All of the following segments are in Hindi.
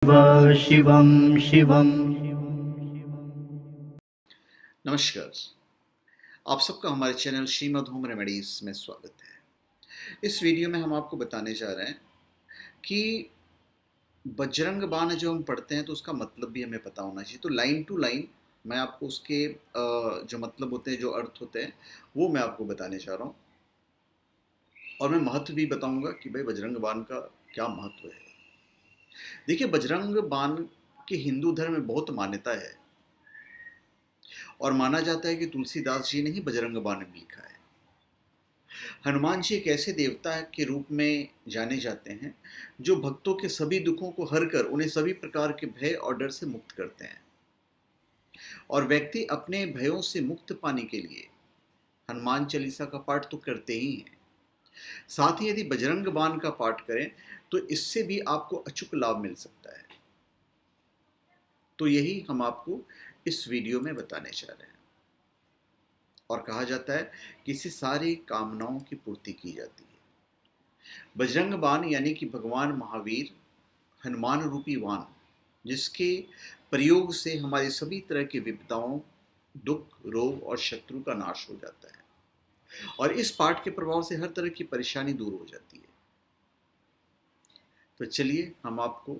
शिवं शिवम्। नमस्कार। आप सबका हमारे चैनल श्रीमद् होम रेमेडीज में स्वागत है। इस वीडियो में हम आपको बताने जा रहे हैं कि बजरंग बाण जो हम पढ़ते हैं तो उसका मतलब भी हमें पता होना चाहिए। तो लाइन टू लाइन मैं आपको उसके जो मतलब होते हैं, जो अर्थ होते हैं, वो मैं आपको बताने जा रहा हूँ। और मैं महत्व भी बताऊंगा कि भाई बजरंग बाण का क्या महत्व है। देखिए, बजरंग बाण की हिंदू धर्म में बहुत मान्यता है और माना जाता है कि तुलसीदास जी ने ही बजरंग बाण लिखा है। हनुमान जी एक ऐसे देवता के रूप में जाने जाते हैं जो भक्तों के सभी दुखों को हर कर उन्हें सभी प्रकार के भय और डर से मुक्त करते हैं। और व्यक्ति अपने भयों से मुक्त पाने के लिए हनुमान चालीसा का पाठ तो करते ही हैं, साथ ही यदि बजरंग बाण का पाठ करें तो इससे भी आपको अचूक लाभ मिल सकता है। तो यही हम आपको इस वीडियो में बताने जा रहे हैं। और कहा जाता है कि इससे सारी कामनाओं की पूर्ति की जाती है। बजरंग बाण यानी कि भगवान महावीर हनुमान रूपी वाण, जिसके प्रयोग से हमारे सभी तरह की विपदाओं, दुख, रोग और शत्रु का नाश हो जाता है। और इस पाठ के प्रभाव से हर तरह की परेशानी दूर हो जाती है। तो चलिए हम आपको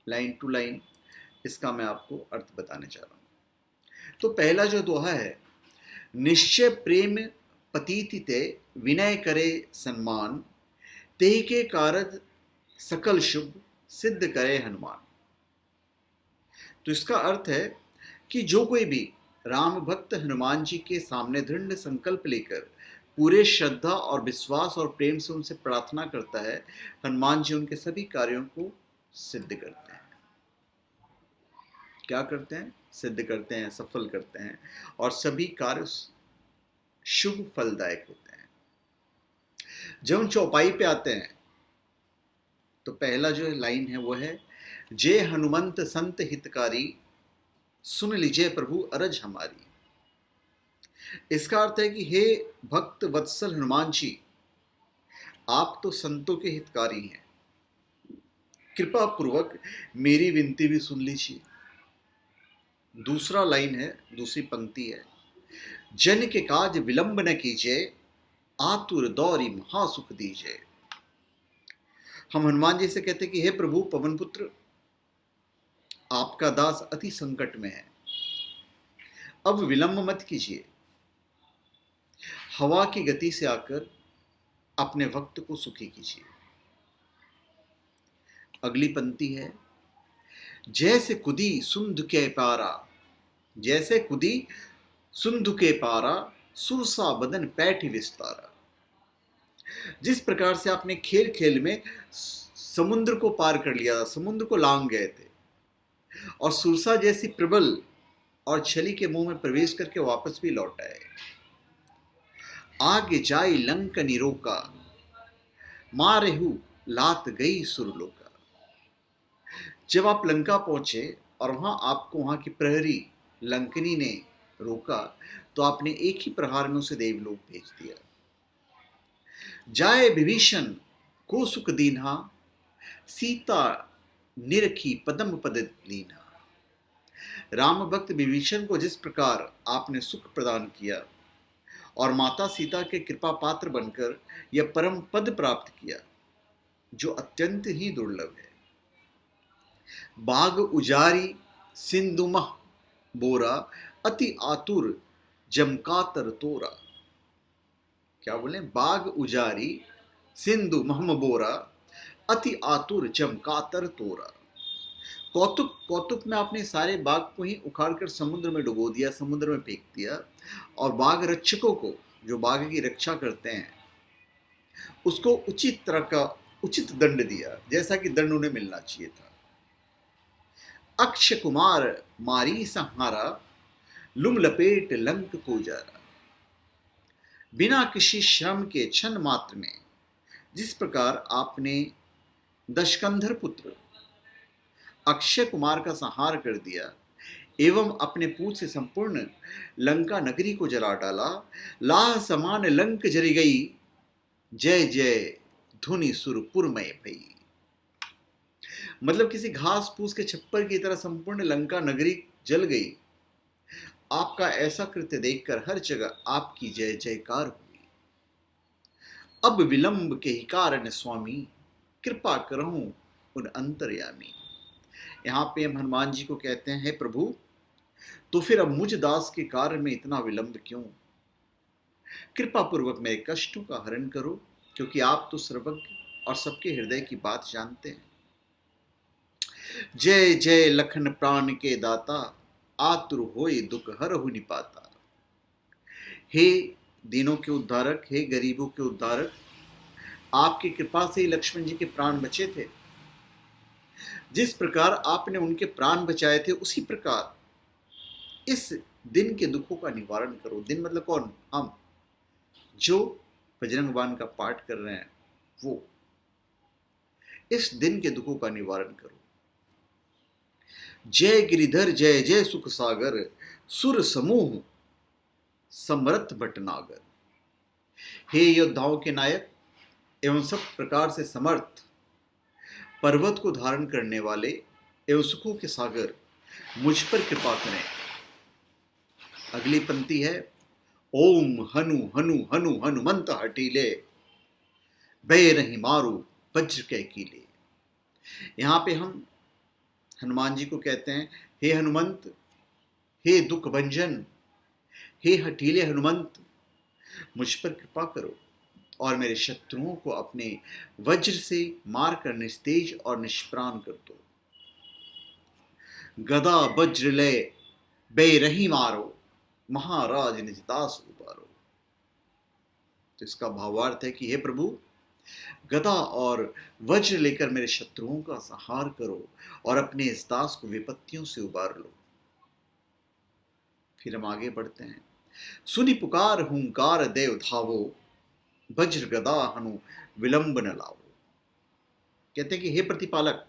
लाइन टू लाइन इसका मैं आपको अर्थ बताने जा रहा हूँ। तो पहला जो दोहा है, निश्चय प्रेम पतीति ते विनय करे सम्मान, तेहि के कारज सकल शुभ सिद्ध करे हनुमान। तो इसका अर्थ है कि जो कोई भी राम भक्त हनुमान जी के सामने दृढ़ संकल्प लेकर पूरे श्रद्धा और विश्वास और प्रेम से उनसे प्रार्थना करता है, हनुमान जी उनके सभी कार्यों को सिद्ध करते हैं। क्या करते हैं? सिद्ध करते हैं, सफल करते हैं और सभी कार्य शुभ फलदायक होते हैं। जब हम चौपाई पे आते हैं तो पहला जो लाइन है वो है, जय हनुमंत संत हितकारी, सुन लीजिए प्रभु अरज हमारी। इसका अर्थ है कि हे भक्त वत्सल हनुमान जी, आप तो संतों के हितकारी हैं, कृपा पूर्वक मेरी विनती भी सुन लीजिए। दूसरा लाइन है, दूसरी पंक्ति है, जन के काज विलंब न कीजिए, आतुर दौरी महासुख दीजिए। हम हनुमान जी से कहते हैं कि हे प्रभु पवन पुत्र, आपका दास अति संकट में है, अब विलंब मत कीजिए, हवा की गति से आकर अपने भक्त को सुखी कीजिए। अगली पंक्ति है, जैसे कुदी सुंध के पारा, जैसे कुदी सुंध के पारा, सुरसा बदन पैठ विस्तारा। जिस प्रकार से आपने खेल खेल में समुद्र को पार कर लिया था, समुद्र को लांग गए थे और सुरसा जैसी प्रबल और छली के मुंह में प्रवेश करके वापस भी लौट आए। आगे जाई लंक निरोका, मारेहु लात गई सुरलोका। जब आप लंका पहुंचे और वहां की प्रहरी लंकनी ने रोका तो आपने एक ही प्रहार में उसे देवलोक भेज दिया। जाए विभीषण को सुख दीन्हा, सीता निरखी पदम पद लीन्हा। राम भक्त विभीषण को जिस प्रकार आपने सुख प्रदान किया और माता सीता के कृपा पात्र बनकर यह परम पद प्राप्त किया जो अत्यंत ही दुर्लभ है। बाग उजारी सिंधुमह बोरा, अति आतुर जमकातर तोरा। क्या बोले? बाग उजारी सिंधु महम बोरा, अति आतुर जमकातर तोरा। कौतुक कौतुक में आपने सारे बाग को ही उखाड़ कर समुद्र में डुबो दिया, समुद्र में फेंक दिया और बाग रक्षकों को, जो बाग की रक्षा करते हैं, उसको उचित तरह का उचित दंड दिया, जैसा कि दंड उन्हें मिलना चाहिए था। अक्ष कुमार मारी संहारा, लुम लपेट लंक को जारा। बिना किसी श्रम के क्षण मात्र में जिस प्रकार आपने दशकंधर पुत्र अक्षय कुमार का संहार कर दिया एवं अपने पूछ से संपूर्ण लंका नगरी को जला डाला, लाह समान लंक जरी गई, जय जय धुनि सुरपुर में भई। मतलब किसी घास फूस के छप्पर की तरह संपूर्ण लंका नगरी जल गई। आपका ऐसा कृत्य देखकर हर जगह आपकी जय जयकार हुई। अब विलंब के ही कारण स्वामी, कृपा करहूं उन अंतर्यामी। यहाँ पे हम हनुमान जी को कहते हैं, हे प्रभु, तो फिर अब मुझ दास के कार्य में इतना विलंब क्यों? कृपा पूर्वक मेरे कष्टों का हरण करो, क्योंकि आप तो सर्वज्ञ और सबके हृदय की बात जानते हैं। जय जय लखन प्राण के दाता, आतुर होए दुख हरहु निपाता। हे दीनों के उद्धारक, हे गरीबों के उद्धारक, आपकी कृपा से ही लक्ष्मण जी के प्राण बचे थे। जिस प्रकार आपने उनके प्राण बचाए थे, उसी प्रकार इस दिन के दुखों का निवारण करो। दिन मतलब कौन? हम जो बजरंग बाण का पाठ कर रहे हैं, वो इस दिन के दुखों का निवारण करो। जय गिरिधर जय जय सुख सागर, सुर समूह समरथ भटनागर। हे योद्धाओं के नायक एवं सब प्रकार से समर्थ, पर्वत को धारण करने वाले एवं सुखों के सागर, मुझ पर कृपा करें। अगली पंक्ति है, ओम हनु हनु हनु हनुमंत हटीले, भय नहीं मारू वज्र कै कीले। यहाँ पे हम हनुमान जी को कहते हैं, हे हनुमंत, हे दुख भंजन, हे हठीले हनुमंत, मुझ पर कृपा करो और मेरे शत्रुओं को अपने वज्र से मारकर निस्तेज और निष्प्राण कर दो। गदा वज्र ले बेरही मारो, महाराज निज दास उबारो। तो इसका भावार्थ है कि हे प्रभु, गदा और वज्र लेकर मेरे शत्रुओं का संहार करो और अपने इस दास को विपत्तियों से उबार लो। फिर हम आगे बढ़ते हैं। सुनि पुकार हुंकार देव धावो, वज्र गदा हनु विलंब न लावो। कहते हैं कि हे प्रतिपालक,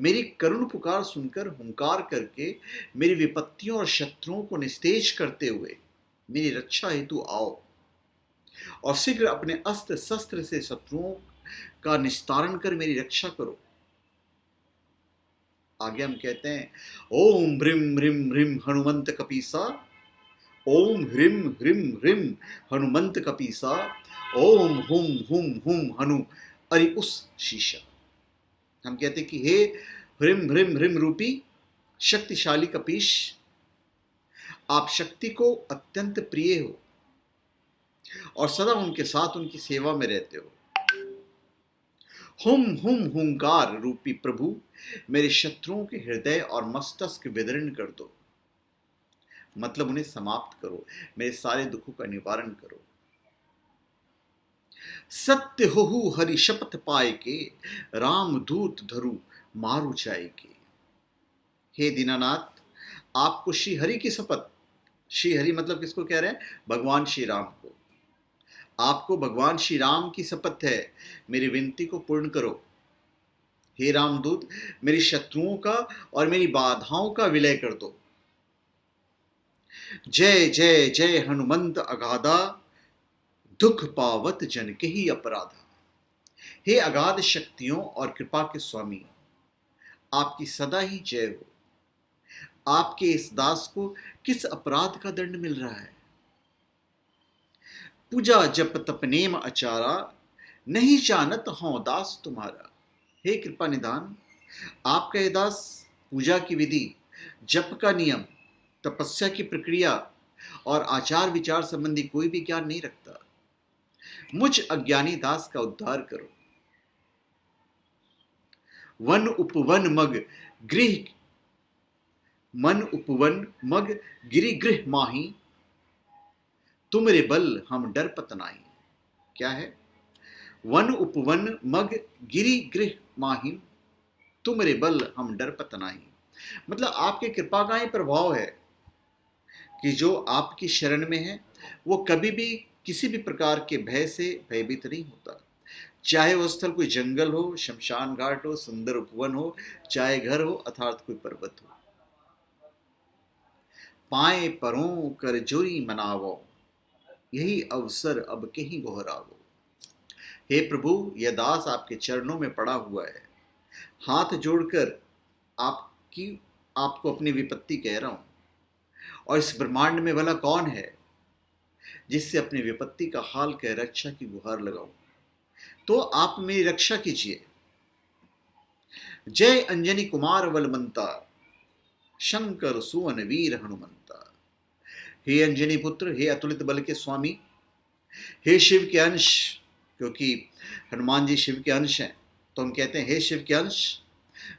मेरी करुण पुकार सुनकर हुंकार करके मेरी विपत्तियों और शत्रुओं को निस्तेज करते हुए मेरी रक्षा हेतु आओ और शीघ्र अपने अस्त्र शस्त्र से शत्रुओं का निस्तारण कर मेरी रक्षा करो। आगे हम कहते हैं, ओम ह्रीम ह्रीम ह्रीम हनुमंत कपीसा, ओम ह्रीम ह्रीम ह्रीम हनुमंत कपीसा, ओम हुम हुम हुम हनु अरि उस शीशा। हम कहते हैं कि हे ह्रीम ह्रीम ह्रीम रूपी शक्तिशाली कपीश, आप शक्ति को अत्यंत प्रिय हो और सदा उनके साथ उनकी सेवा में रहते हो। हुम हुम हुंकार रूपी प्रभु, मेरे शत्रुओं के हृदय और मस्तक विदीर्ण कर दो। मतलब उन्हें समाप्त करो, मेरे सारे दुखों का निवारण करो। सत्य होहु हरि शपथ पाए के, राम दूत धरु मारु जाए के। हे दीनानाथ, आपको श्री हरि की शपथ, श्री हरि मतलब किसको कह रहे हैं? भगवान श्री राम को। आपको भगवान श्री राम की शपथ है, मेरी विनती को पूर्ण करो। हे रामदूत, मेरी शत्रुओं का और मेरी बाधाओं का विलय कर दो। जय जय जय हनुमंत अगाधा, दुख पावत जन के ही अपराधा। हे अगाध शक्तियों और कृपा के स्वामी, आपकी सदा ही जय हो। आपके इस दास को किस अपराध का दंड मिल रहा है? पूजा जप तप नेम अचारा, नहीं जानत हूं दास तुम्हारा। हे कृपा निधान, आपका यह दास पूजा की विधि, जप का नियम, तपस्या की प्रक्रिया और आचार विचार संबंधी कोई भी ज्ञान नहीं रखता। मुझ अज्ञानी दास का उद्धार करो। वन उपवन मग गृह, मन उपवन मग गिरि गृह माही, तुमरे बल हम डर पत नाही। क्या है? वन उपवन मग गिरि गृह माही, तुमरे बल हम डर पत नाही। मतलब आपके कृपा का ही प्रभाव है कि जो आपकी शरण में है वो कभी भी किसी भी प्रकार के भय से भयभीत नहीं होता। चाहे वो स्थल कोई जंगल हो, शमशान घाट हो, सुंदर उपवन हो, चाहे घर हो अर्थात कोई पर्वत हो। पाए परों कर जोरी मनावो, यही अवसर अब कहीं गोहरावो। हे प्रभु, यह दास आपके चरणों में पड़ा हुआ है, हाथ जोड़कर आपकी आपको अपनी विपत्ति कह रहा हूं, और इस ब्रह्मांड में भला कौन है जिससे अपनी विपत्ति का हाल कह रक्षा की गुहार लगाऊं। तो आप मेरी रक्षा कीजिए। जय अंजनी कुमार बलवंता, शंकर सुवन वीर हनुमंता। हे अंजनी पुत्र, हे अतुलित बल के स्वामी, हे शिव के अंश, क्योंकि हनुमान जी शिव के अंश हैं, तो हम कहते हैं हे शिव के अंश,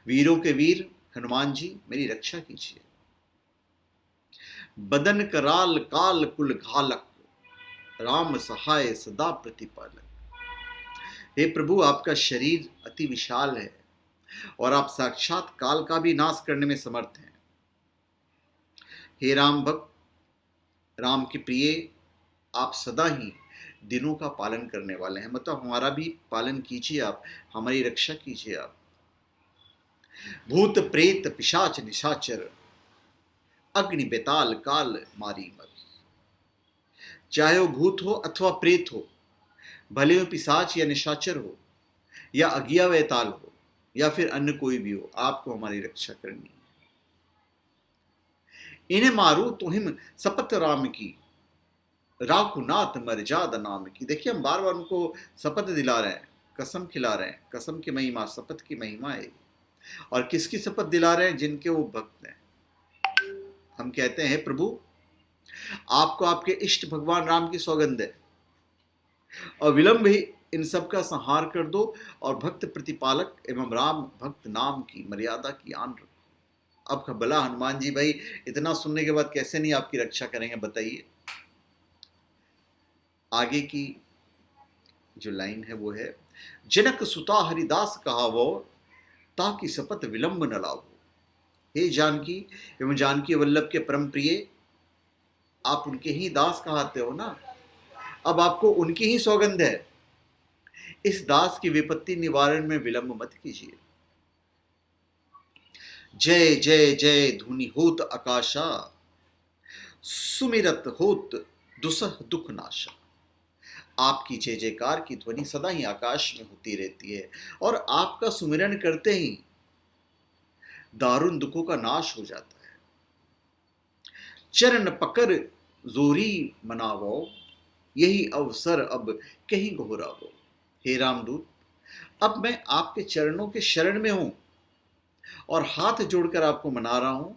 वीरों के वीर हनुमान जी मेरी रक्षा कीजिए। बदन कराल काल कुल घालक, राम सहाय सदा प्रतिपालक। हे प्रभु, आपका शरीर अति विशाल है और आप साक्षात काल का भी नाश करने में समर्थ हैं। हे राम भक्त, राम के प्रिय, आप सदा ही दिनों का पालन करने वाले हैं, मतलब हमारा भी पालन कीजिए, आप हमारी रक्षा कीजिए। आप भूत प्रेत पिशाच निशाचर, अग्नि बेताल काल मारी मर। चाहे वो भूत हो अथवा प्रेत हो, भले वो पिशाच या निशाचर हो, या अज्ञा वेताल हो, या फिर अन्य कोई भी हो, आपको हमारी रक्षा करनी है। इन्हें मारू तो हिम सपत राम की, राकुनाथ मर्याद नाम की। देखिए, हम बार बार उनको शपथ दिला रहे हैं, कसम खिला रहे हैं। कसम की महिमा, शपथ की महिमा है। और किसकी शपथ दिला रहे हैं? जिनके वो भक्त हैं। हम कहते हैं प्रभु, आपको आपके इष्ट भगवान राम की सौगंध है, और विलंब ही इन सब का संहार कर दो, और भक्त प्रतिपालक एवं राम भक्त नाम की मर्यादा की आन रखो। अब भला हनुमान जी भाई इतना सुनने के बाद कैसे नहीं आपकी रक्षा करेंगे, बताइए। आगे की जो लाइन है वो है, जनक सुता हरिदास कहावो, ताकि शपथ विलंब न लाओ। हे जानकी एवं जानकी वल्लभ के परम प्रिय, आप उनके ही दास कहते हो ना, अब आपको उनकी ही सौगंध है। इस दास की विपत्ति निवारण में विलंब मत कीजिए। जय जय जय धुनि होत आकाशा, सुमिरत होत दुसह दुख नाशा। आपकी जय जयकार की ध्वनि सदा ही आकाश में होती रहती है, और आपका सुमिरन करते ही दारुण दुखों का नाश हो जाता है। चरण पकड़ जोरी मनावो, यही अवसर अब कहीं घोरावो। हे रामदूत, अब मैं आपके चरणों के शरण में हूं और हाथ जोड़कर आपको मना रहा हूं,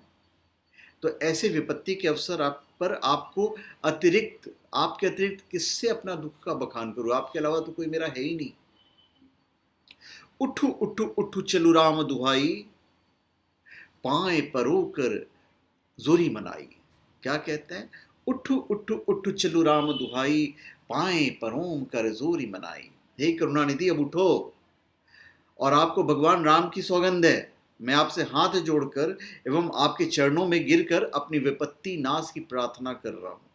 तो ऐसे विपत्ति के अवसर आप पर आपको आपके अतिरिक्त किससे अपना दुख का बखान करूं? आपके अलावा तो कोई मेरा है ही नहीं। उठू उठू उठू चलू राम दुहाई, पाए परोकर जोरी मनाई। क्या कहते हैं? उठू उठू उठू चलू राम दुहाई, पाए परोम कर जोरी मनाई। हे करुणानिधि, अब उठो, और आपको भगवान राम की सौगंध है। मैं आपसे हाथ जोड़कर एवं आपके चरणों में गिरकर अपनी विपत्ति नाश की प्रार्थना कर रहा हूं।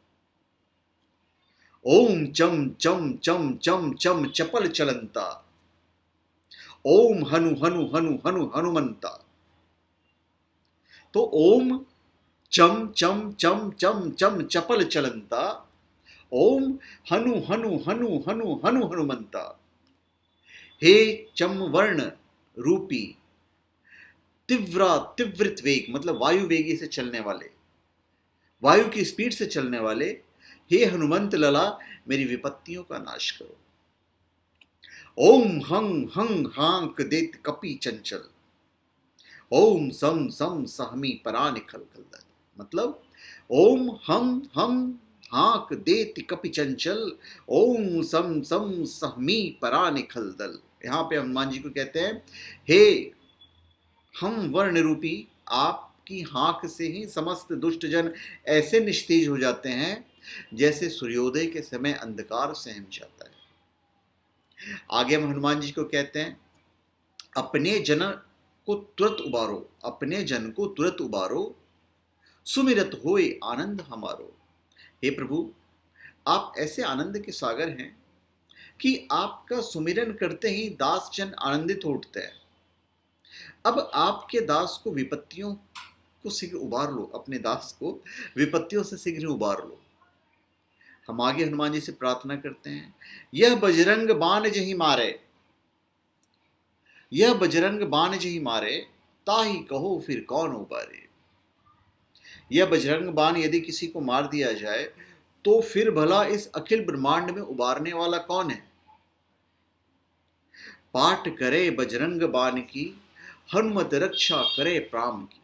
ओम चम चम चम चम चम चपल चलंता, ओम हनु हनु हनु हनु हनुमंता। तो ओम चम चम चम चम चम चपल चलंता, ओम हनु हनु हनु हनु हनु हनुमंता। हे चम वर्ण रूपी तीव्रित वेग, मतलब वायु वेगी से चलने वाले, वायु की स्पीड से चलने वाले, हे हनुमंत लला, मेरी विपत्तियों का नाश करो। ओम हंग हंग हांक देत कपि चंचल, ओम सम सम सहमी परान खल खल। मतलब ओम हम हांक देत कपि चंचल, ओम सम सम सहमी परान खल दल। यहां पे हनुमान जी को कहते हैं, हे हम वर्ण रूपी आपकी हाक से ही समस्त दुष्टजन ऐसे निस्तेज हो जाते हैं जैसे सूर्योदय के समय अंधकार सहम जाता है। आगे हम हनुमान जी को कहते हैं, अपने जन को तुरंत उबारो, अपने जन को तुरंत उबारो, सुमिरत होए आनंद हमारो। हे प्रभु, आप ऐसे आनंद के सागर हैं कि आपका सुमिरन करते ही दास जन आनंदित उठते हैं। अब आपके दास को विपत्तियों को शीघ्र उबार लो, अपने दास को विपत्तियों से शीघ्र उबार लो। हम आगे हनुमान जी से प्रार्थना करते हैं, यह बजरंग बाण जही मारे, यह बजरंग बाण जही मारे, ताही कहो फिर कौन उबारे। यह बजरंग बाण यदि किसी को मार दिया जाए तो फिर भला इस अखिल ब्रह्मांड में उबारने वाला कौन है। पाठ करे बजरंग बाण की, हनुमत रक्षा करे प्राण की।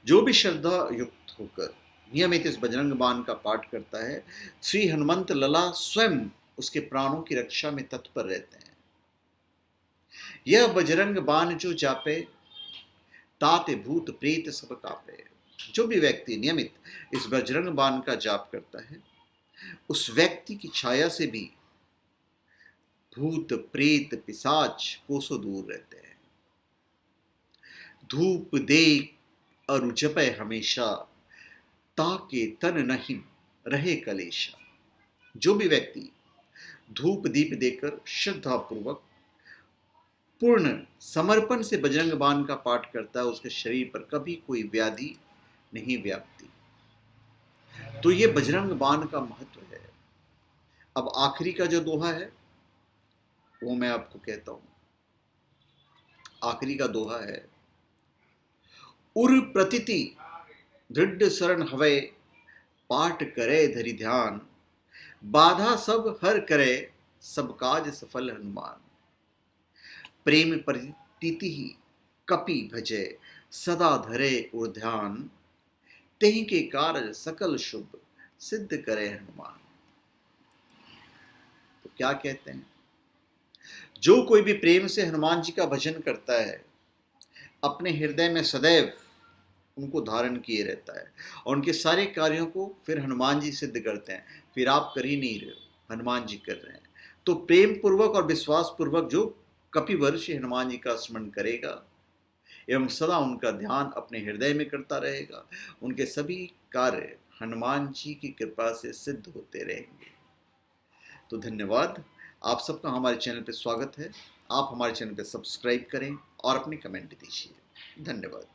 जो भी श्रद्धा युक्त होकर नियमित इस बजरंग बाण का पाठ करता है, श्री हनुमंत लला स्वयं उसके प्राणों की रक्षा में तत्पर रहते हैं। यह बजरंग बाण जो जापे, ताते भूत प्रेत सब कापे। जो भी व्यक्ति नियमित इस बजरंग बाण का जाप करता है, उस व्यक्ति की छाया से भी भूत प्रेत पिशाच कोसों दूर रहते हैं। धूप दे अरु जपै हमेशा, ताके तन नहीं रहे कलेशा। जो भी व्यक्ति धूप दीप देकर श्रद्धा पूर्वक पूर्ण समर्पण से बजरंग बाण का पाठ करता है, उसके शरीर पर कभी कोई व्याधि नहीं व्यापती। तो ये बजरंग बाण का महत्व है। अब आखिरी का जो दोहा है वो मैं आपको कहता हूं। आखिरी का दोहा है, उर प्रतिति दृढ़ शरण हवै, पाठ करे धरि ध्यान। बाधा सब हर करे, सब काज सफल हनुमान। प्रेम प्रतीति ही कपि भजे, सदा धरे उर ध्यान। तेहि के कारज सकल शुभ, सिद्ध करे हनुमान। तो क्या कहते हैं, जो कोई भी प्रेम से हनुमान जी का भजन करता है, अपने हृदय में सदैव उनको धारण किए रहता है और उनके सारे कार्यों को फिर हनुमान जी सिद्ध करते हैं। फिर आप कर ही नहीं रहे हो, हनुमान जी कर रहे हैं। तो प्रेम पूर्वक और विश्वास पूर्वक जो कपिवर्षी हनुमान जी का स्मरण करेगा एवं सदा उनका ध्यान अपने हृदय में करता रहेगा, उनके सभी कार्य हनुमान जी की कृपा से सिद्ध होते रहेंगे। तो धन्यवाद। आप सबका हमारे चैनल पर स्वागत है। आप हमारे चैनल पर सब्सक्राइब करें और अपने कमेंट दीजिए। धन्यवाद।